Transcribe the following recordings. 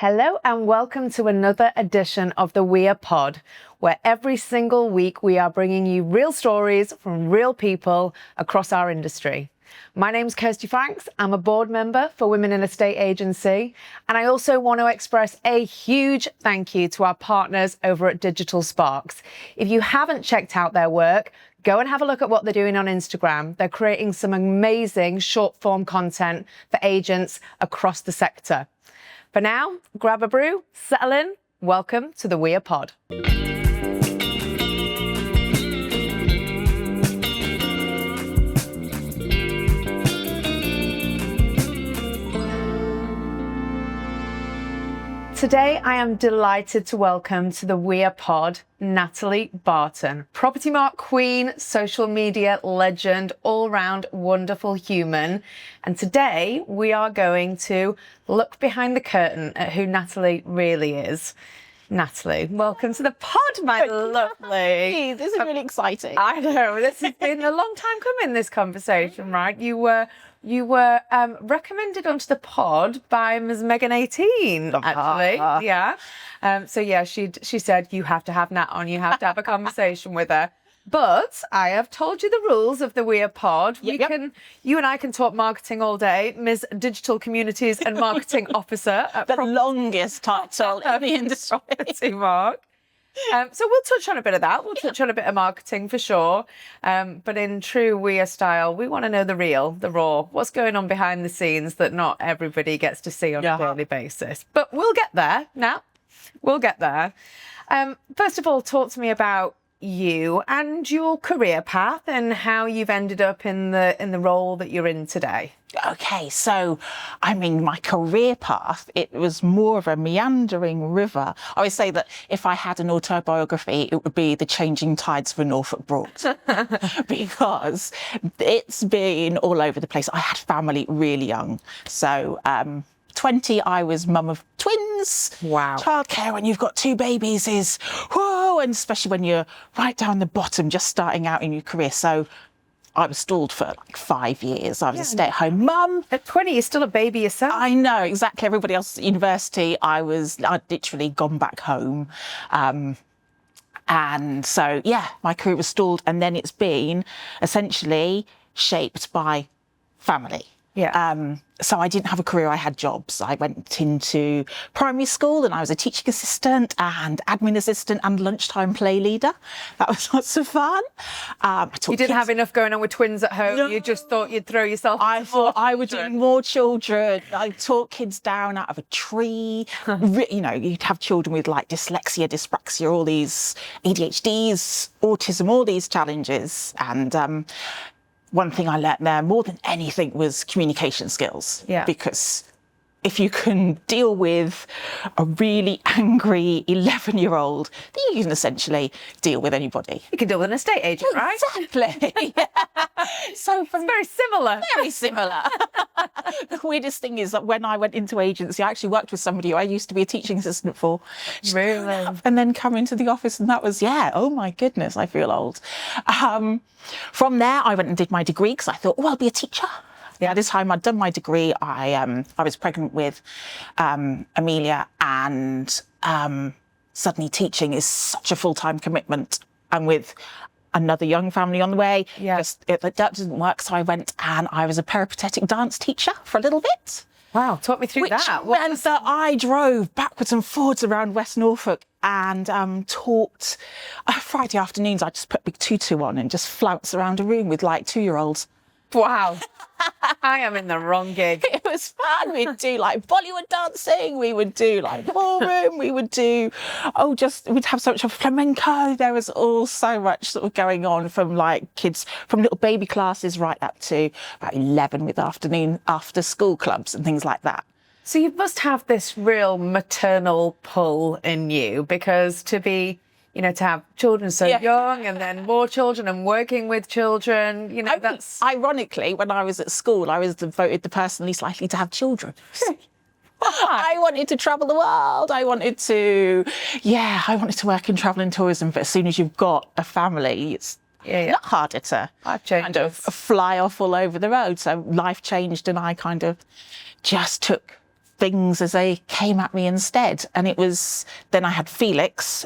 Hello and welcome to another edition of the We Are Pod, where every single week we are bringing you real stories from real people across our industry. My name's Kirsty Franks. I'm a board member for Women in Estate Agency, and I also want to express a huge thank you to our partners over at Digital Sparks. If you haven't checked out their work, go and have a look at what they're doing on Instagram. They're creating some amazing short form content for agents across the sector. For now, grab a brew, settle in. Welcome to the We Are Pod. Today, I am delighted to welcome to the We Are Pod, Natalie Barton, Propertymark queen, social media legend, all-round wonderful human. And today we are going to look behind the curtain at who Natalie really is. Natalie, welcome to the pod, my lovely. This is really exciting. I know, this has been a long time coming, this conversation, right? You were recommended onto the pod by Ms. Megan 18, actually. Yeah. She said, you have to have Nat on, you have to have a conversation with her. But I have told you the rules of the We Are Pod. You and I can talk marketing all day. Ms. Digital Communities and Marketing Officer at the longest title in the industry. Propertymark. So we'll touch on a bit of that. We'll touch on a bit of marketing for sure. But in true We Are style, we want to know the real, the raw, what's going on behind the scenes that not everybody gets to see on a daily basis. But we'll get there, Nat. We'll get there. First of all, talk to me about you and your career path and how you've ended up in the role that you're in today. Okay, so, I mean, my career path, it was more of a meandering river. I always say that if I had an autobiography, it would be The Changing Tides for Norfolk Broad, because it's been all over the place. I had family really young. So, 20, I was mum of twins. Wow. Childcare when you've got two babies is, whoa, and especially when you're right down the bottom, just starting out in your career. So I was stalled for like 5 years. I was a stay-at-home mum. At 20, you're still a baby yourself. I know, exactly. Everybody else at university, I'd literally gone back home. And so, yeah, my career was stalled. And then it's been essentially shaped by family. Yeah. So I didn't have a career, I had jobs. I went into primary school and I was a teaching assistant and admin assistant and lunchtime play leader. That was lots of fun. You didn't have enough going on with twins at home. No. You just thought you'd throw yourself I thought I would do more children. I taught kids down out of a tree. You know, you'd have children with like dyslexia, dyspraxia, all these ADHDs, autism, all these challenges. And one thing I learnt there more than anything was communication skills. Yeah. Because if you can deal with a really angry 11-year-old, then you can essentially deal with anybody. You can deal with an estate agent, right? Exactly. So it's very similar. Very similar. The weirdest thing is that when I went into agency, I actually worked with somebody who I used to be a teaching assistant for. Really? And then come into the office and that was, oh my goodness, I feel old. From there, I went and did my degree because I thought, I'll be a teacher. Yeah, this time I'd done my degree. I was pregnant with Amelia, and suddenly teaching is such a full-time commitment. And with another young family on the way, that didn't work. So I went and I was a peripatetic dance teacher for a little bit. Wow, talk me through that. Which meant that I drove backwards and forwards around West Norfolk and taught Friday afternoons. I just put a big tutu on and just flounce around a room with like 2-year-olds. Wow. I am in the wrong gig. It was fun. We'd do like Bollywood dancing. We would do like ballroom. We would do, we'd have so much of flamenco. There was all so much sort of going on from like kids, from little baby classes right up to about 11 with afternoon after school clubs and things like that. So you must have this real maternal pull in you, because to have children so young and then more children and working with children, that's... Ironically, when I was at school, I was voted the person least likely to have children. I wanted to travel the world. I wanted to work in travel and tourism. But as soon as you've got a family, it's not harder to kind of fly off all over the road. So life changed and I kind of just took things as they came at me instead. And it was, then I had Felix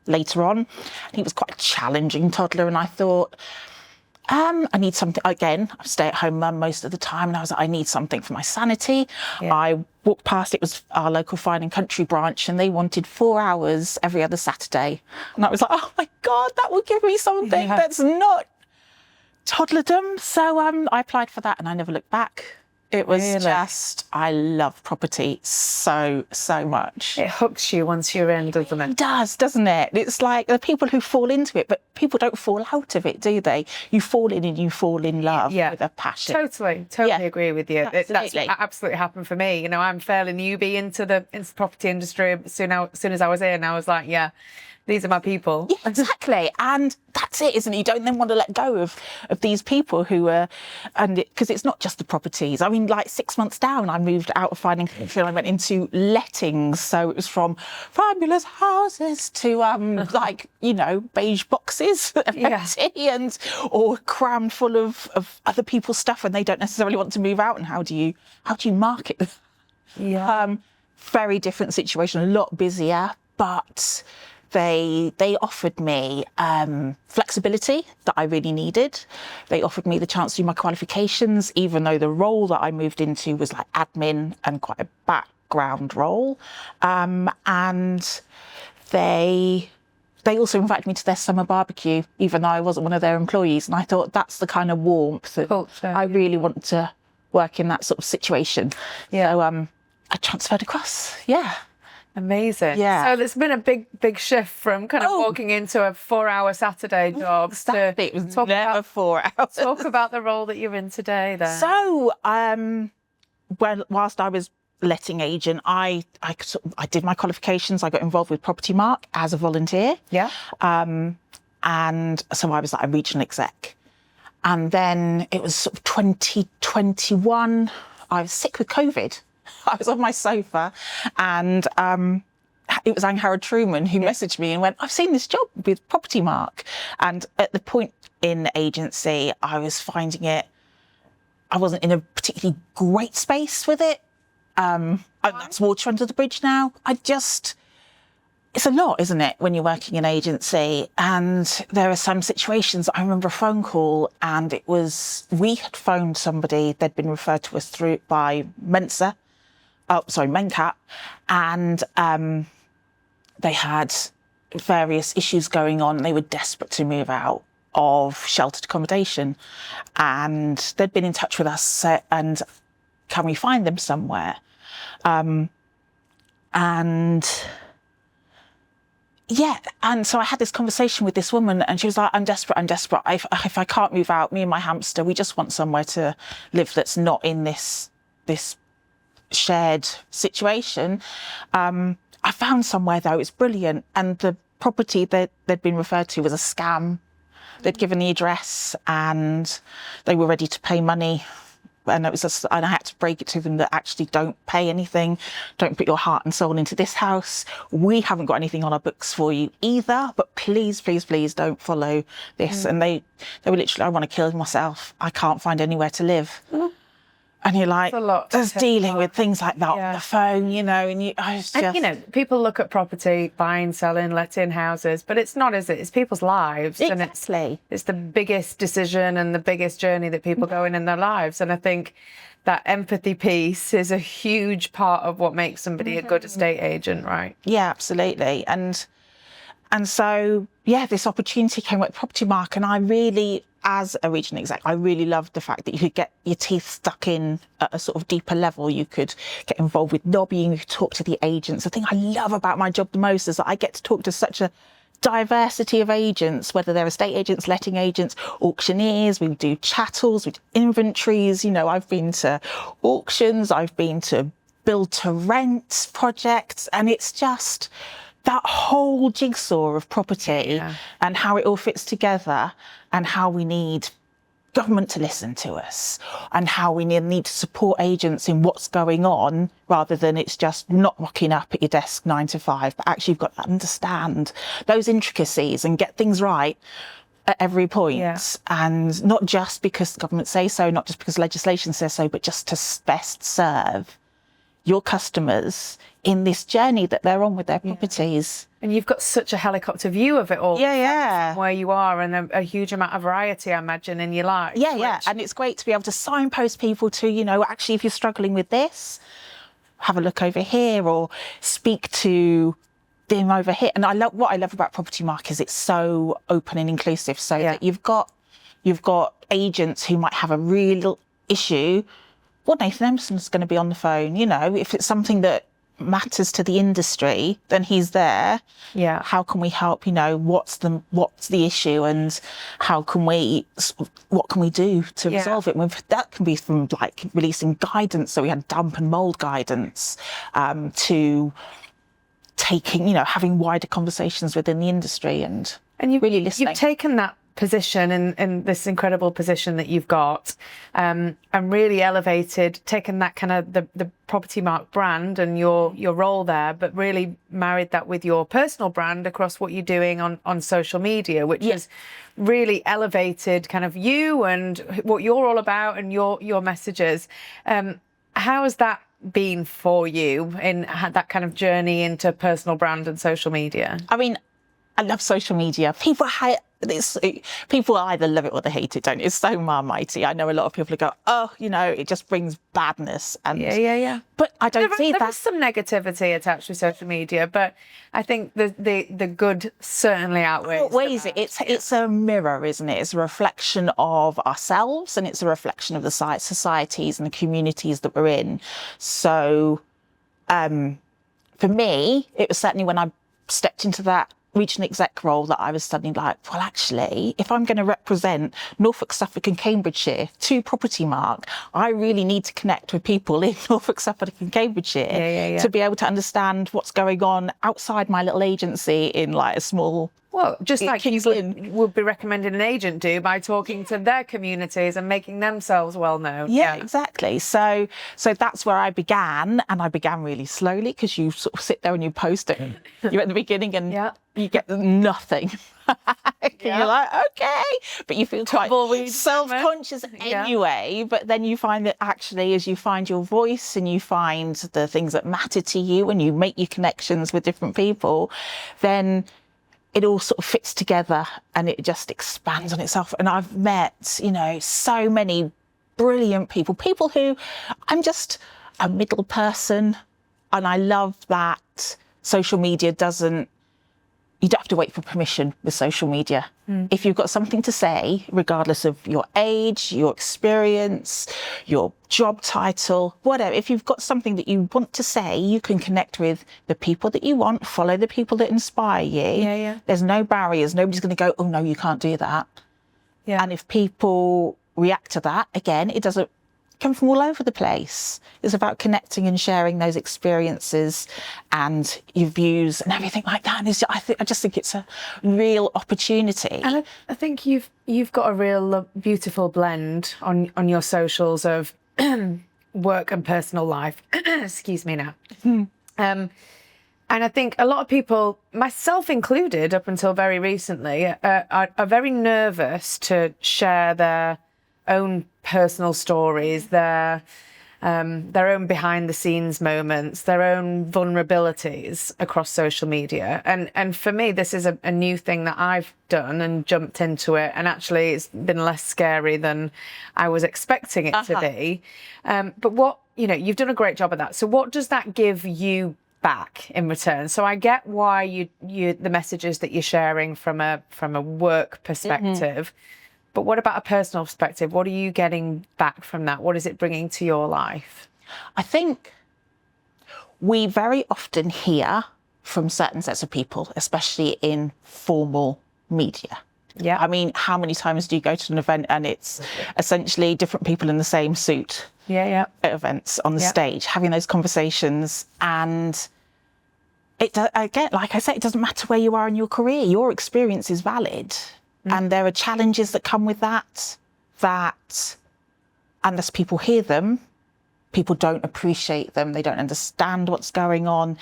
later on. He was quite a challenging toddler, and I thought, I need something. Again, I stay at home mum most of the time, and I was like, I need something for my sanity. Yeah. I walked past, it was our local Fine and Country branch, and they wanted 4 hours every other Saturday. And I was like, oh my God, that will give me something that's not toddlerdom. So I applied for that and I never looked back. It was just, I love property so much. It hooks you once you're in, doesn't it? It does, doesn't it? It's like the people who fall into it, but people don't fall out of it, do they? You fall in and you fall in love with a passion. Totally agree with you. That's absolutely happened for me. You know, I'm fairly newbie into the property industry. As soon as I was in, I was like, yeah, these are my people. Yeah, exactly. And that's it, isn't it? You don't then want to let go of these people who are, and because it's not just the properties. I mean, like 6 months down, I moved out of Fine and Country and I went into lettings. So it was from fabulous houses to like, you know, beige boxes empty and or crammed full of other people's stuff, and they don't necessarily want to move out. And how do you market them? Yeah. Very different situation, a lot busier, but they offered me flexibility that I really needed. They offered me the chance to do my qualifications, even though the role that I moved into was like admin and quite a background role. And they also invited me to their summer barbecue, even though I wasn't one of their employees. And I thought that's the kind of warmth that I really want to work in, that sort of situation. Yeah. So I transferred across. Yeah. Amazing. Yeah. So there's been a big shift from kind of walking into a 4-hour Saturday job to it was never 4 hours. Talk about the role that you're in today then. So whilst I was letting agent, I did my qualifications. I got involved with Propertymark as a volunteer. Yeah. And so I was like a regional exec. And then it was sort of 2021. I was sick with COVID. I was on my sofa, and it was Harrod Truman who messaged me and went, I've seen this job with Propertymark. And at the point in agency, I was finding it, I wasn't in a particularly great space with it. That's water under the bridge now. It's a lot, isn't it, when you're working in agency? And there are some situations, I remember a phone call, and it was, we had phoned somebody, they'd been referred to us through by Mencat, and they had various issues going on. They were desperate to move out of sheltered accommodation, and they'd been in touch with us and can we find them somewhere? And so I had this conversation with this woman, and she was like, I'm desperate. If I can't move out, me and my hamster, we just want somewhere to live that's not in this shared situation. I found somewhere though, it's brilliant. And the property that they'd been referred to was a scam. They'd given the address and they were ready to pay money. And and I had to break it to them that actually don't pay anything. Don't put your heart and soul into this house. We haven't got anything on our books for you either, but please, please, please don't follow this. And they were literally, I want to kill myself. I can't find anywhere to live. And you're like, just dealing with things like that on the phone, you know, and you know, people look at property, buying, selling, letting houses, but it's not, is it? It's people's lives. Exactly. And it's the biggest decision and the biggest journey that people go in their lives. And I think that empathy piece is a huge part of what makes somebody a good estate agent, right? Yeah, absolutely. And so, this opportunity came with Propertymark, and I really, as a regional exec, I really loved the fact that you could get your teeth stuck in at a sort of deeper level. You could get involved with lobbying, you could talk to the agents. The thing I love about my job the most is that I get to talk to such a diversity of agents, whether they're estate agents, letting agents, auctioneers. We do chattels, we do inventories. You know, I've been to auctions, I've been to build to rent projects, and it's just that whole jigsaw of property and how it all fits together, and how we need government to listen to us, and how we need to support agents in what's going on, rather than it's just not rocking up at your desk 9 to 5, but actually you've got to understand those intricacies and get things right at every point. And not just because the government say so, not just because legislation says so, but just to best serve your customers in this journey that they're on with their properties. And you've got such a helicopter view of it all. Yeah. Where you are, and a huge amount of variety, I imagine, in your life. Yeah. And it's great to be able to signpost people to, you know, actually, if you're struggling with this, have a look over here, or speak to them over here. And what I love about Propertymark is it's so open and inclusive, so that you've got agents who might have a real issue. Well, Nathan Emerson's going to be on the phone, you know, if it's something that matters to the industry, then he's there. Yeah. How can we help? You know, what's the issue, and what can we do to resolve it? That can be from like releasing guidance. So we had damp and mold guidance, to taking, you know, having wider conversations within the industry and you've really listening. You've taken that position and this incredible position that you've got, and really elevated, taken that kind of the Propertymark brand and your role there, but really married that with your personal brand across what you're doing on social media, which has really elevated kind of you and what you're all about and your messages. How has that been for you in that kind of journey into personal brand and social media? I mean, I love social media. People either love it or they hate it, don't it? It's so marmitey. I know a lot of people who go, oh, you know, it just brings badness. And yeah. But I don't see that. There is some negativity attached to social media, but I think the good certainly outweighs it. It's a mirror, isn't it? It's a reflection of ourselves, and it's a reflection of the societies and the communities that we're in. So for me, it was certainly when I stepped into that regional exec role that I was studying, like, well, actually, if I'm going to represent Norfolk, Suffolk and Cambridgeshire to Propertymark, I really need to connect with people in Norfolk, Suffolk and Cambridgeshire to be able to understand what's going on outside my little agency in like a small... Well, just like you would be recommending an agent do by talking to their communities and making themselves well known. Yeah, exactly. So that's where I began, and I began really slowly, because you sort of sit there and you post it. You're at the beginning and you get nothing. You're like, okay, but you feel quite self-conscious anyway. But then you find that actually, as you find your voice and you find the things that matter to you, and you make your connections with different people, then it all sort of fits together and it just expands on itself. And I've met, you know, so many brilliant people who, I'm just a middle person, and I love that social media you don't have to wait for permission with social media. If you've got something to say, regardless of your age, your experience, your job title, whatever, if you've got something that you want to say, you can connect with the people that you want, follow the people that inspire you. There's no barriers. Nobody's going to go, oh, no, you can't do that. And if people react to that, again, it doesn't come from all over the place. It's about connecting and sharing those experiences and your views and everything like that. And I just think it's a real opportunity. And I think you've got a real beautiful blend on your socials of work and personal life. Excuse me now. And I think a lot of people, myself included, up until very recently, are very nervous to share their own personal stories, their own behind the scenes moments, their own vulnerabilities across social media. And for me, this is a new thing that I've done and jumped into it. And actually, it's been less scary than I was expecting it to be. But you've done a great job of that. So what does that give you back in return? So I get why the messages that you're sharing from a work perspective. But what about a personal perspective? What are you getting back from that? What is it bringing to your life? I think we very often hear from certain sets of people, especially in formal media. I mean, how many times do you go to an event and it's essentially different people in the same suit at events on the stage, having those conversations? And again, like I said, it doesn't matter where you are in your career. Your experience is valid. And there are challenges that come with that unless people hear them, people don't appreciate them, they don't understand what's going on.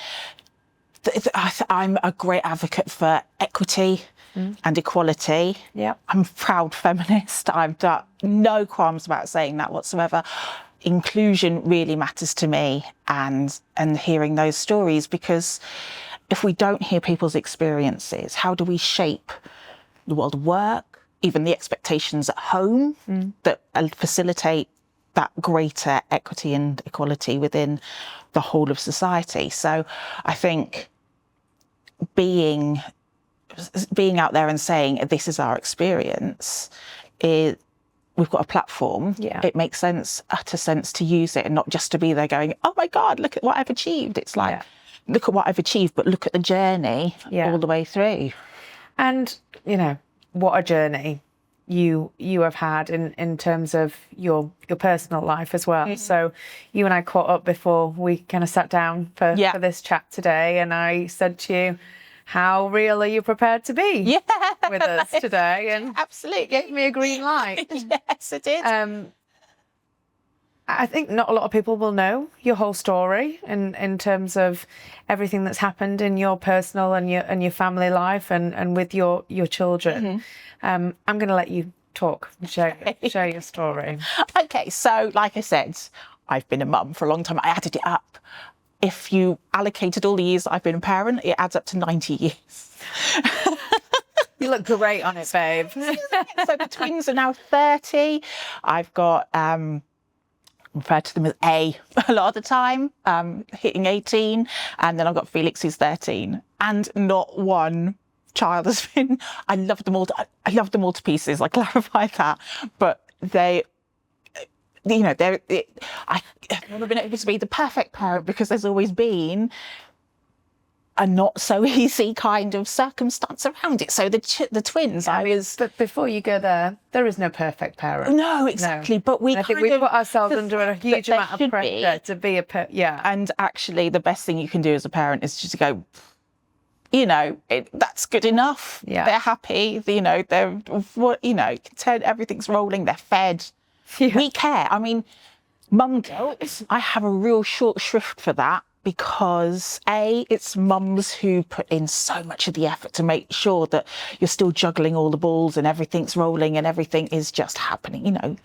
I'm a great advocate for equity and equality. I'm a proud feminist. I've got no qualms about saying that whatsoever. inclusion really matters to me, and hearing those stories, because if we don't hear people's experiences, how do we shape the world of work, even the expectations at home that facilitate that greater equity and equality within the whole of society? So I think being out there and saying this is our experience, we've got a platform. Yeah. It makes sense, utter sense, to use it, and not just to be there going, oh my God, look at what I've achieved. It's like, look at what I've achieved, but look at the journey all the way through. And, you know, what a journey you have had in terms of your personal life as well. So you and I caught up before we kind of sat down for this chat today, and I said to you, how real are you prepared to be with us today? And absolutely gave me a green light. Yes, it did. I think not a lot of people will know your whole story in terms of everything that's happened in your personal and your family life and with your children. I'm going to let you talk and share your story. Okay, so like I said, I've been a mum for a long time. I added it up. If you allocated all the years that I've been a parent, it adds up to 90 years. You look great on it, babe. So the twins are now 30. I've got, refer to them as A lot of the time, hitting 18. And then I've got Felix, who's 13. And not one child has been, I love them all to pieces, I clarify that. But they, you know, I've never been able to be the perfect parent, because there's always been a not so easy kind of circumstance around it. So the twins, But before you go there, there is no perfect parent. No, exactly. No. But I think we put ourselves under a huge amount of pressure to be And actually, the best thing you can do as a parent is just to go, you know, that's good enough. Yeah. They're happy. You know, they're, you know, content, everything's rolling. They're fed. Yeah. We care. I mean, mum guilt, I have a real short shrift for that, because it's mums who put in so much of the effort to make sure that you're still juggling all the balls and everything's rolling and everything is just happening. You know,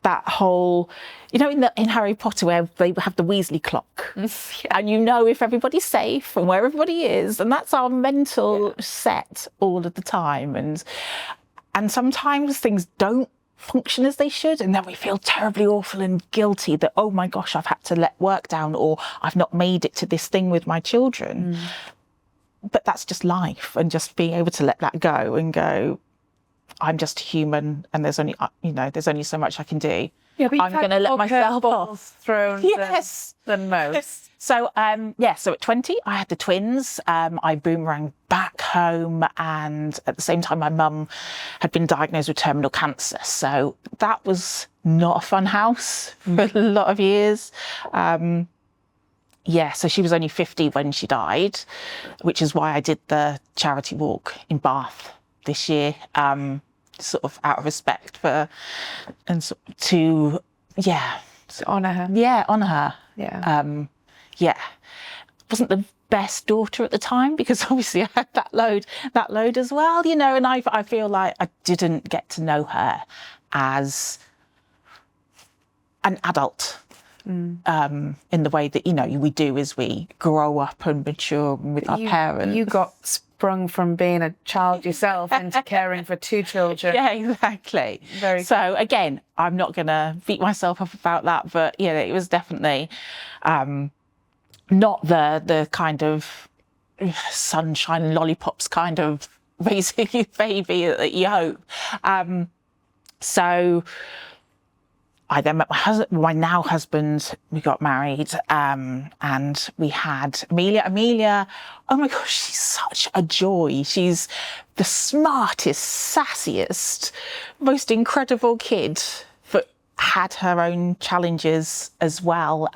that whole, you know, in Harry Potter, where they have the Weasley clock, and you know if everybody's safe and where everybody is, and that's our mental set all of the time. And sometimes things don't function as they should, and then we feel terribly awful and guilty that, oh my gosh, I've had to let work down, or I've not made it to this thing with my children. But that's just life, and just being able to let that go and go, I'm just human, and there's only, you know, there's only so much I can do. Yeah, but I'm going to let myself off. Thrown than most. So, so at 20, I had the twins. I boomeranged back home, and at the same time, my mum had been diagnosed with terminal cancer. So that was not a fun house for a lot of years. So she was only 50 when she died, which is why I did the charity walk in Bath this year, sort of out of respect for, and to honour her. Yeah, honour her. Yeah. Wasn't the best daughter at the time, because obviously I had that load as well, you know, and I feel like I didn't get to know her as an adult in the way that, you know, we do as we grow up and mature with our parents. You got sprung from being a child yourself into caring for two children. Yeah, exactly. So again, I'm not going to beat myself up about that, but yeah, it was definitely not the kind of sunshine and lollipops kind of raising your baby that you hope. So I then met my now husband. We got married, and we had Amelia. Amelia, oh my gosh, she's such a joy. She's the smartest, sassiest, most incredible kid, but had her own challenges as well.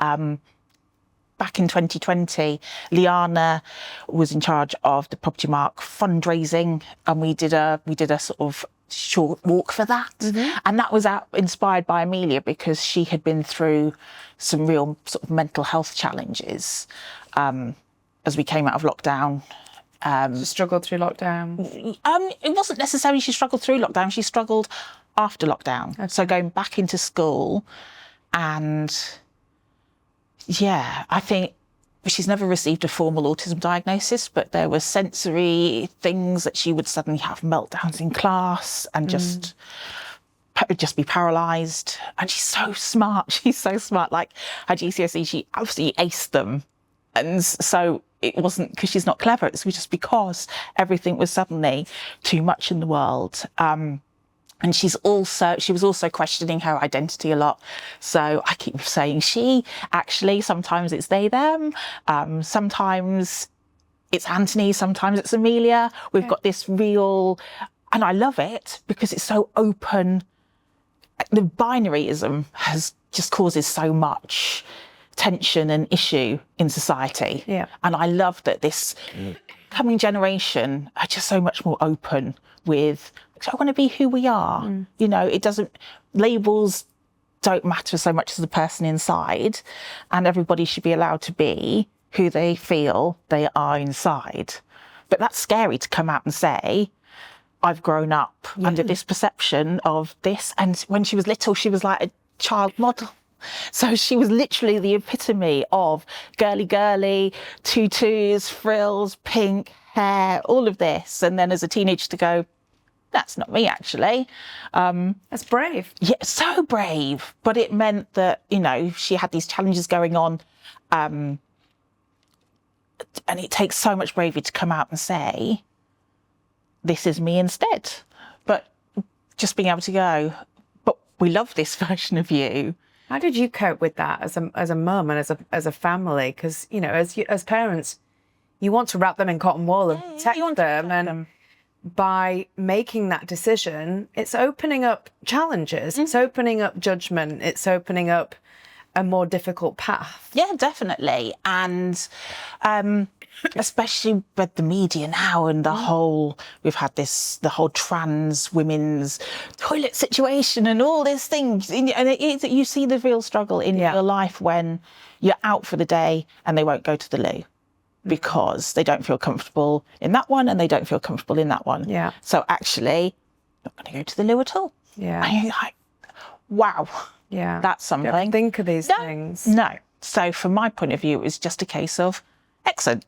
Back in 2020, Liana was in charge of the Propertymark fundraising, and we did a sort of short walk for that. And that was inspired by Amelia, because she had been through some real sort of mental health challenges as we came out of lockdown. She struggled through lockdown? It wasn't necessarily she struggled through lockdown, she struggled after lockdown. Okay. So going back into school And yeah, I think she's never received a formal autism diagnosis, but there were sensory things that she would suddenly have meltdowns in class and just be paralysed. And she's so smart. She's so smart. Like her GCSE, she absolutely aced them. And so it wasn't because she's not clever. It was just because everything was suddenly too much in the world. And she was also questioning her identity a lot. So I keep saying she, actually, sometimes it's they, them. Sometimes it's Anthony, sometimes it's Amelia. We've got this real, and I love it because it's so open. The binaryism just causes so much tension and issue in society. Yeah. And I love that this coming generation are just so much more open with, I want to be who we are. You know, labels don't matter so much as the person inside, and everybody should be allowed to be who they feel they are inside. But that's scary to come out and say, I've grown up under this perception of this. And when she was little, she was like a child model. So she was literally the epitome of girly, tutus, frills, pink hair, all of this. And then as a teenager to go, that's not me, actually. That's brave. Yeah, so brave. But it meant that, you know, she had these challenges going on. And it takes so much bravery to come out and say, this is me instead. But just being able to go, but we love this version of you. How did you cope with that as a mum and as a family? Because, you know, as parents, you want to wrap them in cotton wool and protect them. And by making that decision, it's opening up challenges. It's opening up judgment. It's opening up a more difficult path. Yeah, definitely. And especially with the media now and the whole, we've had the whole trans women's toilet situation and all these things. And you see the real struggle in your life when you're out for the day and they won't go to the loo because they don't feel comfortable in that one and they don't feel comfortable in that one. Yeah. So actually, not going to go to the loo at all. Yeah. And you're like, wow. Yeah. That's something. Don't think of these things. No. So from my point of view, it was just a case of, excellent,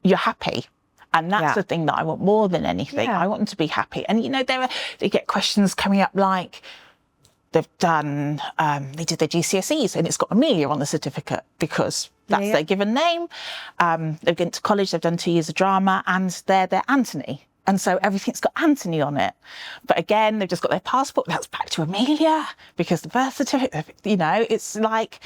you're happy. And that's the thing that I want more than anything. I want them to be happy. And, you know, they get questions coming up like, they did their GCSEs and it's got Amelia on the certificate because that's their given name. They've been to college, they've done 2 years of drama and they're Anthony. And so everything's got Anthony on it. But again, they've just got their passport. That's back to Amelia because the birth certificate, you know, it's like...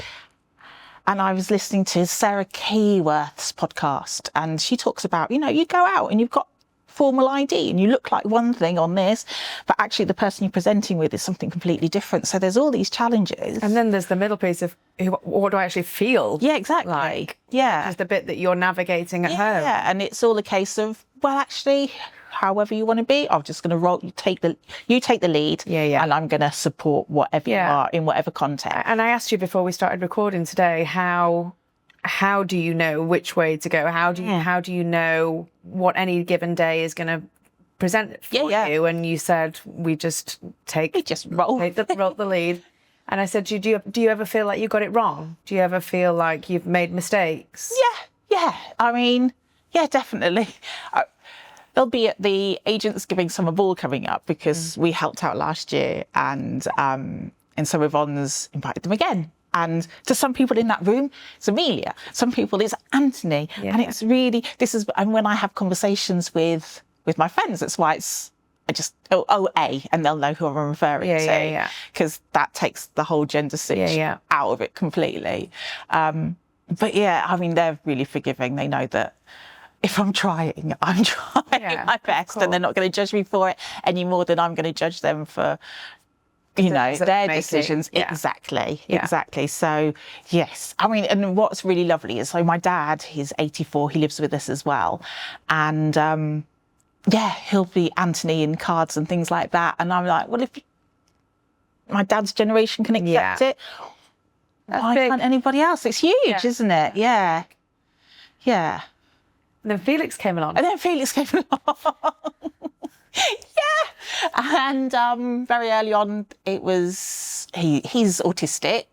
And I was listening to Sarah Keyworth's podcast and she talks about, you know, you go out and you've got formal ID and you look like one thing on this, but actually the person you're presenting with is something completely different. So there's all these challenges. And then there's the middle piece of what do I actually feel? Yeah, exactly. Like, yeah. Just the bit that you're navigating at home. Yeah, and it's all a case of, well, actually, however you want to be, I'm just going to you take the lead, and I'm going to support whatever you are in whatever context. And I asked you before we started recording today, how do you know which way to go? How do you know what any given day is going to present for you? And you said we just roll the lead. And I said, do you ever feel like you got it wrong? Do you ever feel like you've made mistakes? Yeah. I mean, yeah, definitely. They'll be at the Agents Giving Summer Ball coming up because we helped out last year and so Yvonne's invited them again. And to some people in that room, it's Amelia. Some people it's Anthony. And it's really, and when I have conversations with my friends, that's why I just, A, and they'll know who I'm referring to. Because that takes the whole gender switch out of it completely. But yeah, I mean, they're really forgiving. They know that if I'm trying my best and they're not going to judge me for it any more than I'm going to judge them for, you know, their decisions. Exactly. So, yes. I mean, and what's really lovely is, so my dad, he's 84, he lives with us as well. And, he'll be Anthony in cards and things like that. And I'm like, well, if my dad's generation can accept it, why can't anybody else? It's huge, isn't it? Yeah. And then Felix came along. And very early on, it was he's autistic.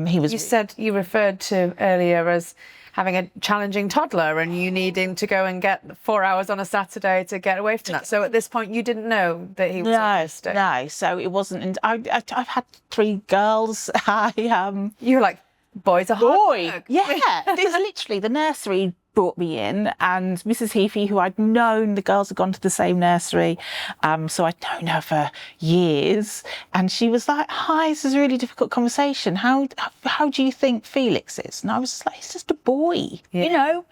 He was. You said you referred to earlier as having a challenging toddler and you needing to go and get 4 hours on a Saturday to get away from that. So at this point, you didn't know that he was autistic. No. So it wasn't. And I've had 3 girls. You were like, boys are hard work. Yeah. It's literally the nursery brought me in, and Mrs. Heafy, who I'd known, the girls had gone to the same nursery, so I'd known her for years, and she was like, hi, this is a really difficult conversation. How do you think Felix is? And I was like, he's just a boy, you know.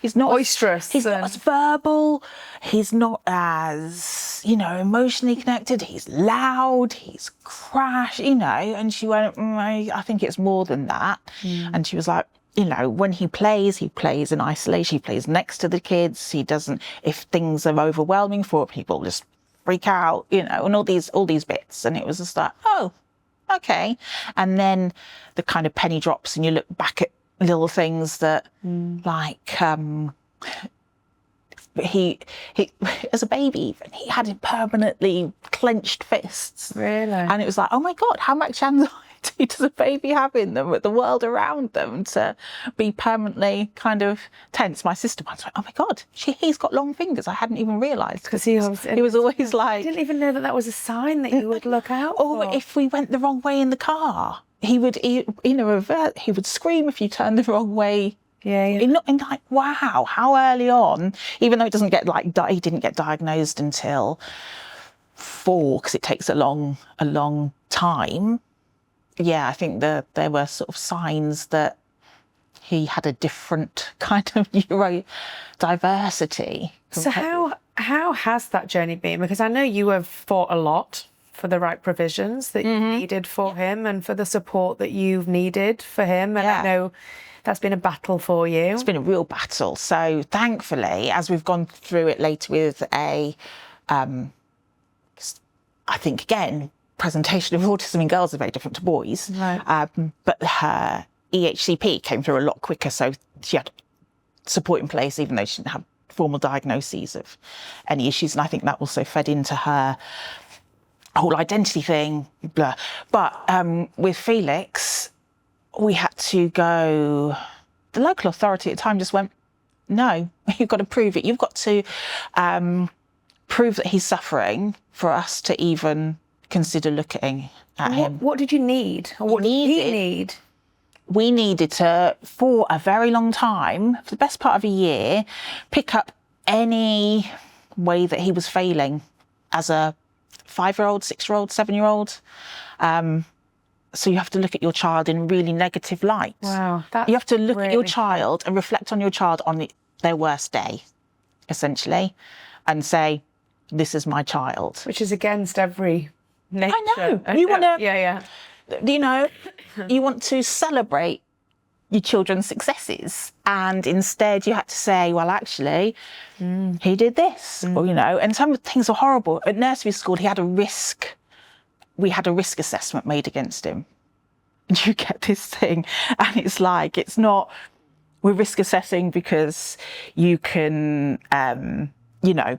He's not boisterous. He's not as verbal. He's not as, you know, emotionally connected. He's loud. He's crash, you know. And she went, I think it's more than that. And she was like, you know, when he plays in isolation. He plays next to the kids. He doesn't, if things are overwhelming for people, just freak out, you know, and all these bits. And it was just like, oh, okay. And then the kind of penny drops, and you look back at little things that, like, he as a baby even, he had permanently clenched fists. Really? And it was like, oh my God, how much anxiety does a baby have in them with the world around them to be permanently kind of tense? My sister once went, oh my God, he's got long fingers. I hadn't even realised. Because he was always like... I didn't even know that was a sign that you would look out for. Or if we went the wrong way in the car, he would scream if you turned the wrong way. Yeah. And like, wow, how early on, even though it doesn't get he didn't get diagnosed until 4, because it takes a long time. Yeah, I think there were sort of signs that he had a different kind of neurodiversity. So how has that journey been? Because I know you have fought a lot for the right provisions that you needed for him and for the support that you've needed for him. And I know that's been a battle for you. It's been a real battle. So thankfully, as we've gone through it later with I think, again, presentation of autism in girls is very different to boys. Right. But her EHCP came through a lot quicker. So she had support in place, even though she didn't have formal diagnoses of any issues. And I think that also fed into her whole identity thing. Blah. But with Felix, we had to go, the local authority at the time just went, no, you've got to prove it. You've got to prove that he's suffering for us to even consider looking at him. What did you need? Or what did he need? We needed to, for a very long time, for the best part of a year, pick up any way that he was failing as a 5-year-old, 6-year-old, 7-year-old. So you have to look at your child in really negative light. Wow. You have to look at your child and reflect on your child on their worst day, essentially, and say, this is my child. Which is against every nature. I know. You want to... Yeah. You know, you want to celebrate your children's successes, and instead you had to say, well, actually, he did this, or, you know, and some things are horrible. At nursery school, we had a risk assessment made against him. And you get this thing, and it's like, it's not, we're risk assessing because you can, you know,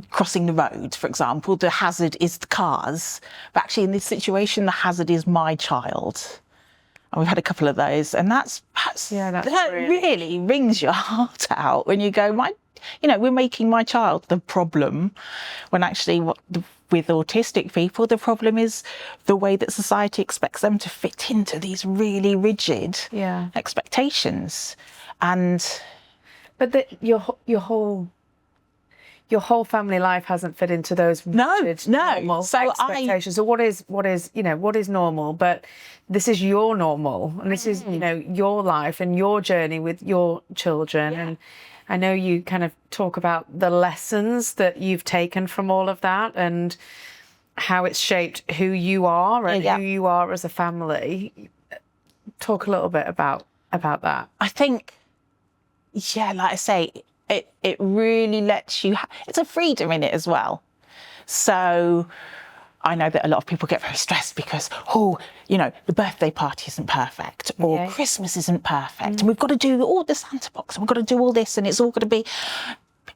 crossing the road, for example, the hazard is the cars. But actually in this situation, the hazard is my child. And we've had a couple of those. And that really wrings your heart out when you go, we're making my child the problem, when actually with autistic people, the problem is the way that society expects them to fit into these really rigid expectations. But your whole family life hasn't fit into those rigid, normal expectations. So what is normal? But this is your normal, and this is your life and your journey with your children. And I know you kind of talk about the lessons that you've taken from all of that and how it's shaped who you are and who you are as a family. Talk a little bit about that. I think, like I say, it really lets you, it's a freedom in it as well. So I know that a lot of people get very stressed because, the birthday party isn't perfect, or Christmas isn't perfect, and we've got to do all the Santa box, and we've got to do all this, and it's all got to be,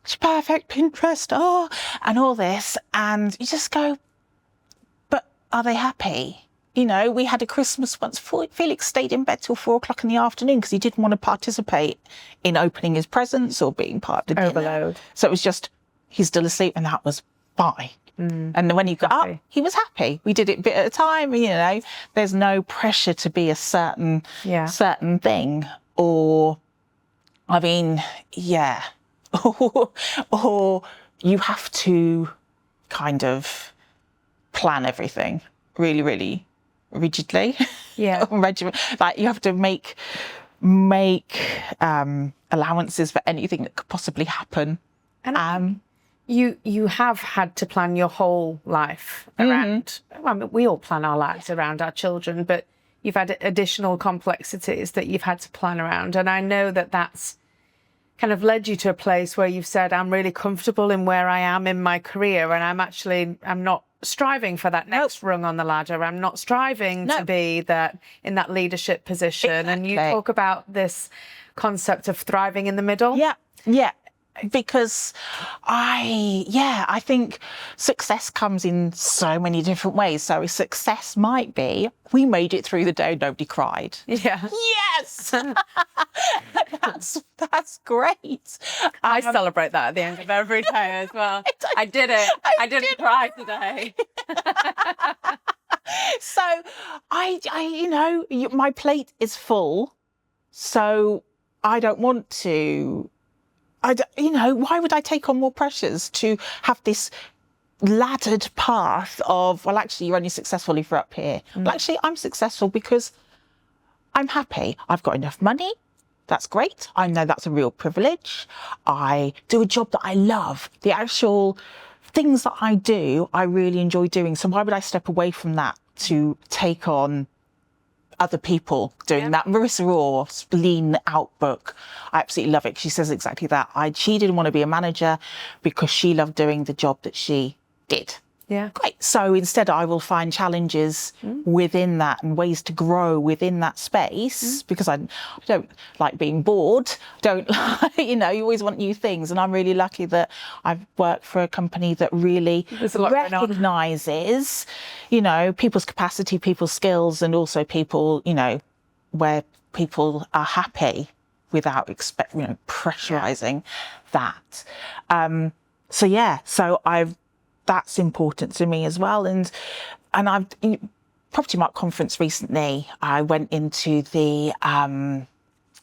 picture perfect, Pinterest, and all this. And you just go, but are they happy? You know, we had a Christmas once, Felix stayed in bed till 4:00 in the afternoon because he didn't want to participate in opening his presents or being part of the dinner. Overload. So it was just, he's still asleep, and that was fine. And when he got up, he was happy. We did it a bit at a time, you know. There's no pressure to be a certain thing. Or, I mean, yeah. or you have to kind of plan everything really, really rigidly. Yeah. Like you have to make allowances for anything that could possibly happen. And you have had to plan your whole life around, well, I mean, we all plan our lives around our children, but you've had additional complexities that you've had to plan around. And I know that that's kind of led you to a place where you've said, I'm really comfortable in where I am in my career, and I'm not striving for that next rung on the ladder. I'm not striving to be in that leadership position. Exactly. And you talk about this concept of thriving in the middle. Yeah. Because I think success comes in so many different ways. So success might be, we made it through the day, nobody cried. Yeah. Yes! That's great. I celebrate that at the end of every day as well. I did it. I didn't cry today. So I you know, my plate is full, so I don't want to. You know, why would I take on more pressures to have this laddered path of, well, actually, you're only successful if you're up here. Well, actually, I'm successful because I'm happy. I've got enough money. That's great. I know that's a real privilege. I do a job that I love. The actual things that I do, I really enjoy doing. So why would I step away from that to take on other people doing that? Marissa Raw's Lean Out book, I absolutely love it. She says exactly that. She didn't want to be a manager because she loved doing the job that she did. Yeah. Great. So instead I will find challenges within that and ways to grow within that space because I don't like being bored. You know, you always want new things. And I'm really lucky that I've worked for a company that really recognises, you know, people's capacity, people's skills, and also people, you know, where people are happy without pressurising that. That's important to me as well. And I've Propertymark conference recently, I went into the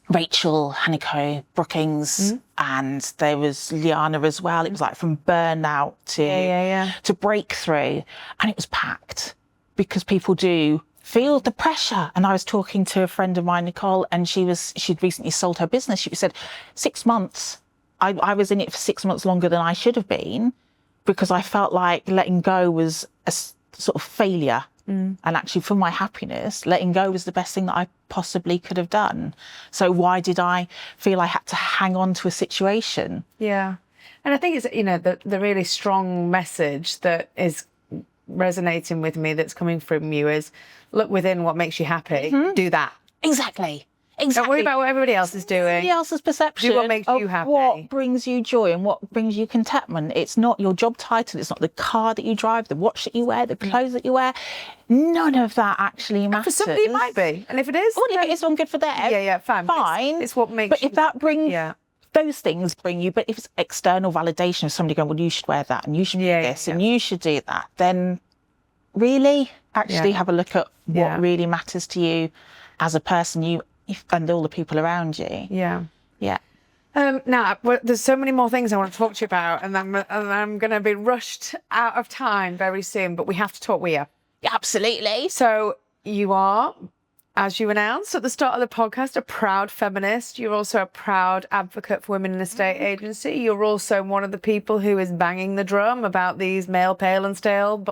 Rachel Haniko Brookings and there was Liana as well. It was like from burnout to breakthrough, and it was packed because people do feel the pressure. And I was talking to a friend of mine, Nicole, and she'd recently sold her business. She said 6 months. I was in it for 6 months longer than I should have been, because I felt like letting go was a sort of failure. And actually for my happiness, letting go was the best thing that I possibly could have done. So why did I feel I had to hang on to a situation? Yeah. And I think it's, you know, the really strong message that is resonating with me that's coming from you is look within what makes you happy. Do that. Exactly. Don't worry about what everybody else is doing. Everybody else's perception. Do what makes you happy. What brings you joy and what brings you contentment. It's not your job title. It's not the car that you drive, the watch that you wear, the clothes that you wear. None of that actually matters. For somebody it might be. And if it is, well, if it is one good for them. Yeah, fine. It's what makes But you, if that brings those things bring you, but if it's external validation of somebody going, well, you should wear that and you should do this and you should do that, then really actually have a look at what really matters to you as a person, and all the people around you. Yeah. Now, there's so many more things I want to talk to you about, and I'm going to be rushed out of time very soon, but we have to talk WIA. Absolutely. So you are, as you announced at the start of the podcast, a proud feminist. You're also a proud advocate for women in the estate agency. You're also one of the people who is banging the drum about these male, pale and stale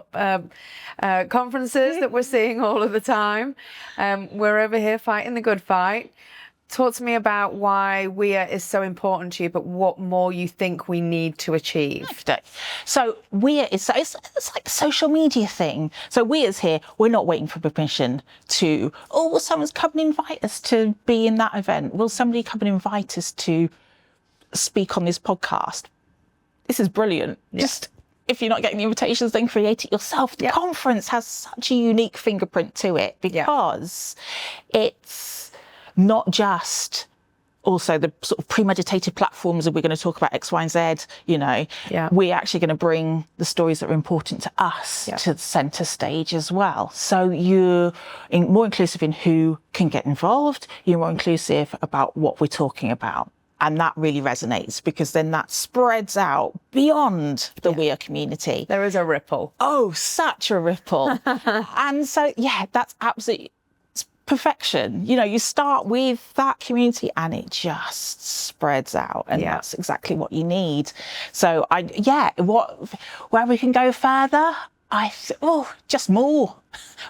conferences that we're seeing all of the time. We're over here fighting the good fight. Talk to me about why WIA is so important to you, but what more you think we need to achieve. So WIA is, it's like a social media thing. So WIA's here, we're not waiting for permission to, will someone come and invite us to be in that event? Will somebody come and invite us to speak on this podcast? this is brilliant. Just if you're not getting the invitations, then create it yourself. The conference has such a unique fingerprint to it because it's not just also the sort of premeditated platforms that we're going to talk about X, Y, and Z, you know, we're actually going to bring the stories that are important to us to the centre stage as well. So you're more inclusive in who can get involved. You're more inclusive about what we're talking about. And that really resonates because then that spreads out beyond the WEA community. There is a ripple. Oh, such a ripple. And so, that's absolutely perfection. You know, you start with that community and it just spreads out, and that's exactly what you need. So where we can go further, just more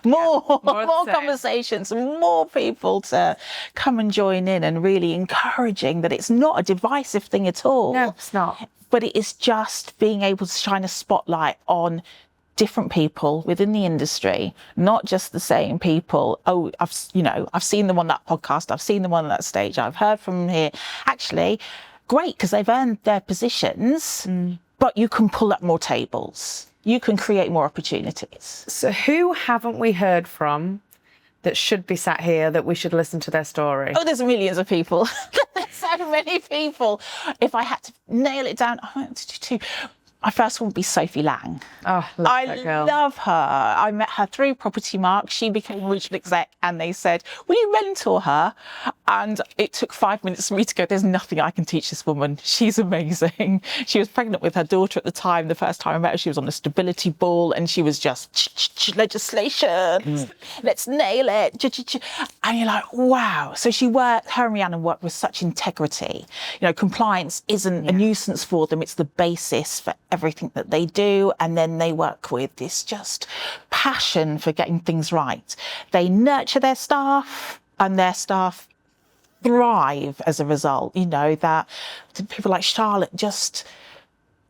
conversations, more people to come and join in, and really encouraging that it's not a divisive thing at all. No, it's not. But it is just being able to shine a spotlight on different people within the industry, not just the same people. Oh, I've seen them on that podcast. I've seen them on that stage. I've heard from here. Actually, great, because they've earned their positions, but you can pull up more tables. You can create more opportunities. So who haven't we heard from that should be sat here that we should listen to their story? Oh, there's millions of people. There's so many people. If I had to nail it down, I want to do two. My first one would be Sophie Lang. Oh, love that girl. I love her. I met her through Propertymark. She became a regional exec and they said, will you mentor her? And it took 5 minutes for me to go, there's nothing I can teach this woman. She's amazing. She was pregnant with her daughter at the time. The first time I met her, she was on a stability ball and she was just legislation. Let's nail it. And you're like, wow. So her and Rhiannon worked with such integrity. You know, compliance isn't a nuisance for them. It's the basis for everything that they do, and then they work with this just passion for getting things right. They nurture their staff, and their staff thrive as a result. You know, that people like Charlotte, just,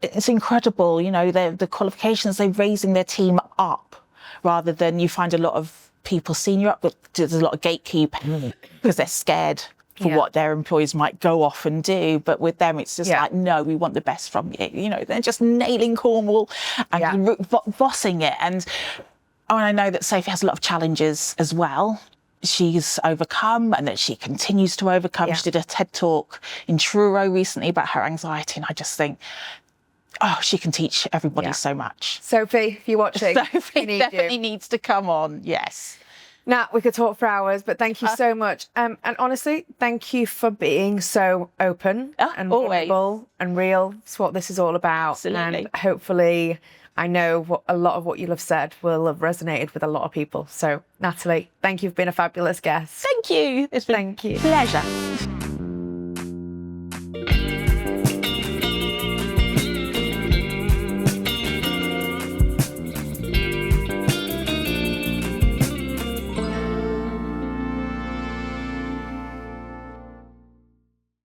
it's incredible, you know, the qualifications, they're raising their team up, rather than you find a lot of people senior up, but there's a lot of gatekeeping because they're scared for what their employees might go off and do. But with them, it's just like, no, we want the best from you. You know, they're just nailing Cornwall and bossing it. And I know that Sophie has a lot of challenges as well. She's overcome, and that she continues to overcome. She did a TED talk in Truro recently about her anxiety, and I just think, oh, she can teach everybody so much. Sophie, if you're watching, Sophie definitely needs to come on. Yes. Nat, we could talk for hours, but thank you so much. And honestly, thank you for being so open and vulnerable and real. It's what this is all about. Absolutely. And hopefully, I know a lot of what you'll have said will have resonated with a lot of people. So, Natalie, thank you for being a fabulous guest. Thank you. It's been a pleasure.